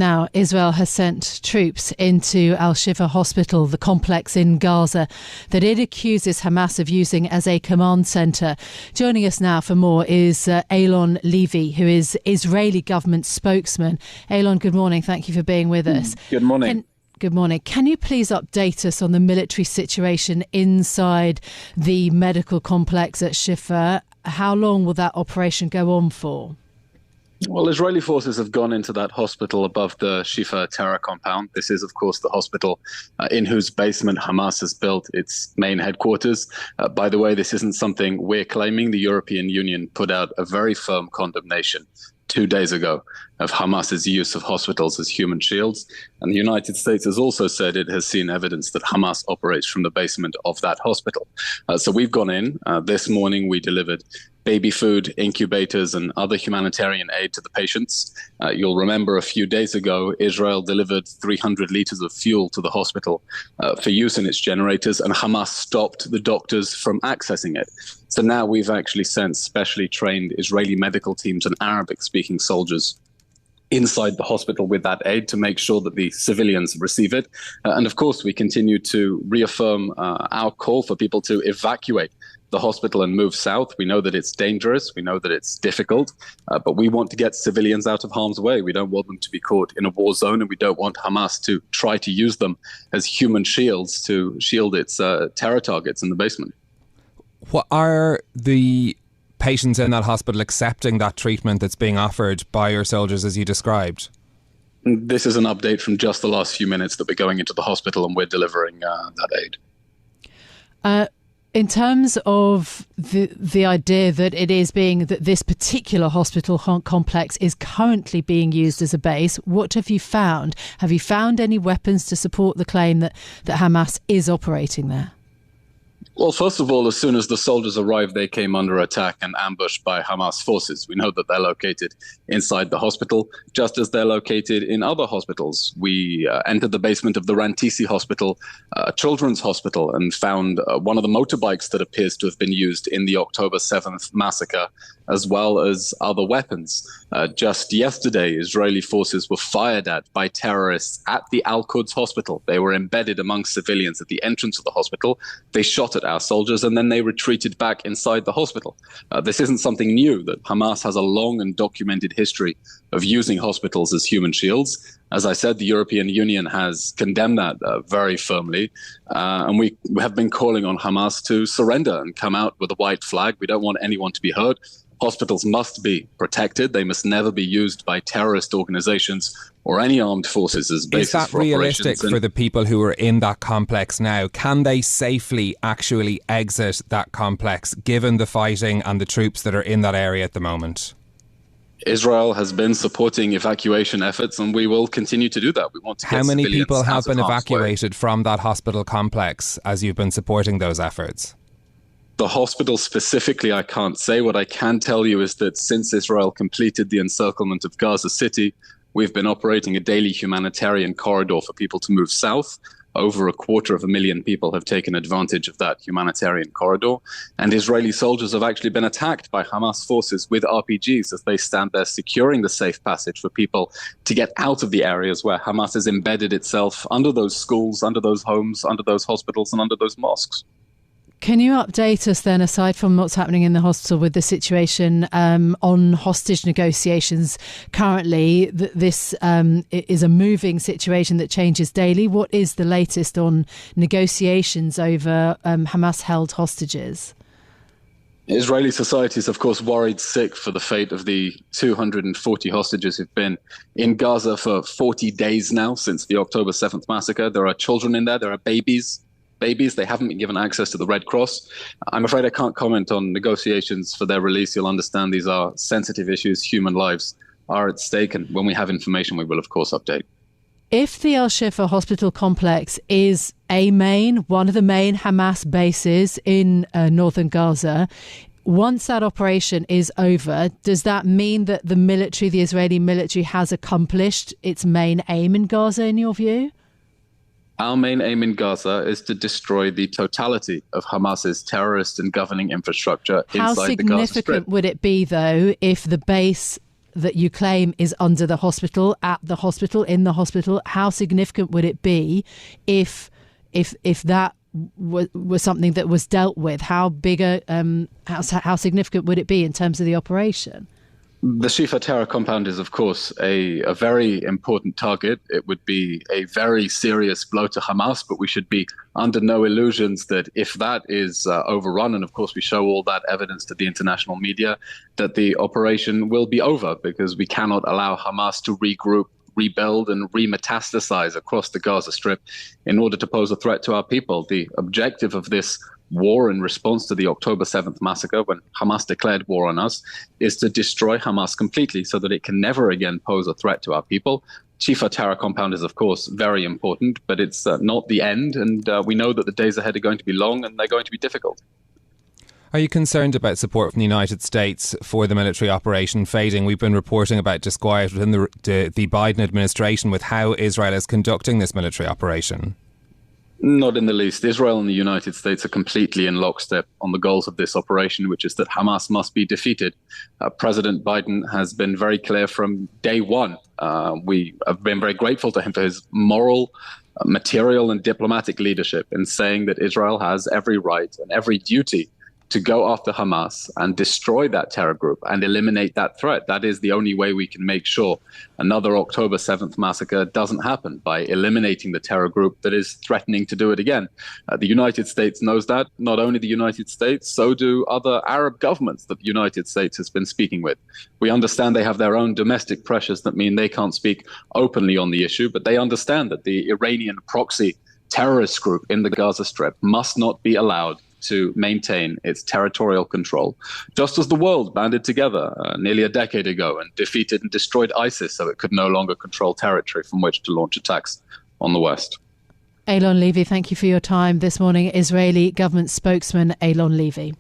Now, Israel has sent troops into al-Shifa hospital, the complex in Gaza, that it accuses Hamas of using as a command centre. Joining us now for more is Eylon Levy, who is Israeli government spokesman. Eylon, good morning. Thank you for being with us. Good morning. Good morning. Can you please update us on the military situation inside the medical complex at Shifa? How long will that operation go on for? Well, Israeli forces have gone into that hospital above the Shifa terror compound. This is, of course, the hospital in whose basement Hamas has built its main headquarters. By the way, this isn't something we're claiming. The European Union put out a very firm condemnation 2 days ago of Hamas's use of hospitals as human shields. And the United States has also said it has seen evidence that Hamas operates from the basement of that hospital. So we've gone in. This morning, we delivered baby food, incubators, and other humanitarian aid to the patients. You'll remember a few days ago, Israel delivered 300 liters of fuel to the hospital for use in its generators, and Hamas stopped the doctors from accessing it. So now we've actually sent specially trained Israeli medical teams and Arabic-speaking soldiers inside the hospital with that aid to make sure that the civilians receive it. And of course, we continue to reaffirm our call for people to evacuate the hospital and move south. We know that it's dangerous. We know that it's difficult, but we want to get civilians out of harm's way. We don't want them to be caught in a war zone, and we don't want Hamas to try to use them as human shields to shield its terror targets in the basement. What are the patients in that hospital accepting that treatment that's being offered by your soldiers as you described? This is an update from just the last few minutes that we're going into the hospital and we're delivering that aid. In terms of the idea that that this particular hospital complex is currently being used as a base, what have you found? Have you found any weapons to support the claim that Hamas is operating there? Well, first of all, as soon as the soldiers arrived, they came under attack and ambushed by Hamas forces. We know that they're located inside the hospital, just as they're located in other hospitals. We entered the basement of the Rantisi hospital, a children's hospital, and found one of the motorbikes that appears to have been used in the October 7th massacre, as well as other weapons. Just yesterday, Israeli forces were fired at by terrorists at the Al-Quds hospital. They were embedded among civilians at the entrance of the hospital. They shot at our soldiers and then they retreated back inside the hospital. This isn't something new, that Hamas has a long and documented history of using hospitals as human shields. As I said, the European Union has condemned that very firmly. And we have been calling on Hamas to surrender and come out with a white flag. We don't want anyone to be hurt. Hospitals must be protected. They must never be used by terrorist organizations or any armed forces as basis for operations. Is that realistic for the people who are in that complex now? Can they safely actually exit that complex, given the fighting and the troops that are in that area at the moment? Israel has been supporting evacuation efforts, and we will continue to do that. We want to get How many civilians people have out of been harm's way. evacuated from that hospital complex as you've been supporting those efforts? The hospital specifically, I can't say. What I can tell you is that since Israel completed the encirclement of Gaza City, we've been operating a daily humanitarian corridor for people to move south. Over 250,000 people have taken advantage of that humanitarian corridor. And Israeli soldiers have actually been attacked by Hamas forces with RPGs as they stand there securing the safe passage for people to get out of the areas where Hamas has embedded itself under those schools, under those homes, under those hospitals, and under those mosques. Can you update us then, aside from what's happening in the hospital, with the situation on hostage negotiations currently? This is a moving situation that changes daily. What is the latest on negotiations over Hamas-held hostages? Israeli society is, of course, worried sick for the fate of the 240 hostages who've been in Gaza for 40 days now since the October 7th massacre. There are children in there. There are babies. They haven't been given access to the Red Cross. I'm afraid I can't comment on negotiations for their release. You'll understand these are sensitive issues. Human lives are at stake. And when we have information, we will, of course, update. If the al-Shifa hospital complex is one of the main Hamas bases in northern Gaza, once that operation is over, does that mean that the Israeli military has accomplished its main aim in Gaza, in your view? Our main aim in Gaza is to destroy the totality of Hamas's terrorist and governing infrastructure inside the Gaza Strip. How significant would it be, though, if the base that you claim is under the hospital, at the hospital, in the hospital. How significant would it be if that was something that was dealt with? How significant would it be in terms of the operation? The Shifa terror compound is, of course, a very important target. It would be a very serious blow to Hamas, but we should be under no illusions that if that is overrun, and of course we show all that evidence to the international media, that the operation will be over, because we cannot allow Hamas to regroup, rebuild and remetastasize across the Gaza Strip in order to pose a threat to our people. The objective of this war in response to the October 7th massacre, when Hamas declared war on us, is to destroy Hamas completely so that it can never again pose a threat to our people. Shifa terror compound is, of course, very important, but it's not the end. And we know that the days ahead are going to be long and they're going to be difficult. Are you concerned about support from the United States for the military operation fading? We've been reporting about disquiet within the Biden administration with how Israel is conducting this military operation. Not in the least. Israel and the United States are completely in lockstep on the goals of this operation, which is that Hamas must be defeated. President Biden has been very clear from day one. We have been very grateful to him for his moral, material and diplomatic leadership in saying that Israel has every right and every duty to go after Hamas and destroy that terror group and eliminate that threat. That is the only way we can make sure another October 7th massacre doesn't happen, by eliminating the terror group that is threatening to do it again. The United States knows that. Not only the United States, so do other Arab governments that the United States has been speaking with. We understand they have their own domestic pressures that mean they can't speak openly on the issue, but they understand that the Iranian proxy terrorist group in the Gaza Strip must not be allowed to maintain its territorial control, just as the world banded together nearly a decade ago and defeated and destroyed ISIS so it could no longer control territory from which to launch attacks on the West. Eylon Levy, thank you for your time this morning. Israeli government spokesman Eylon Levy.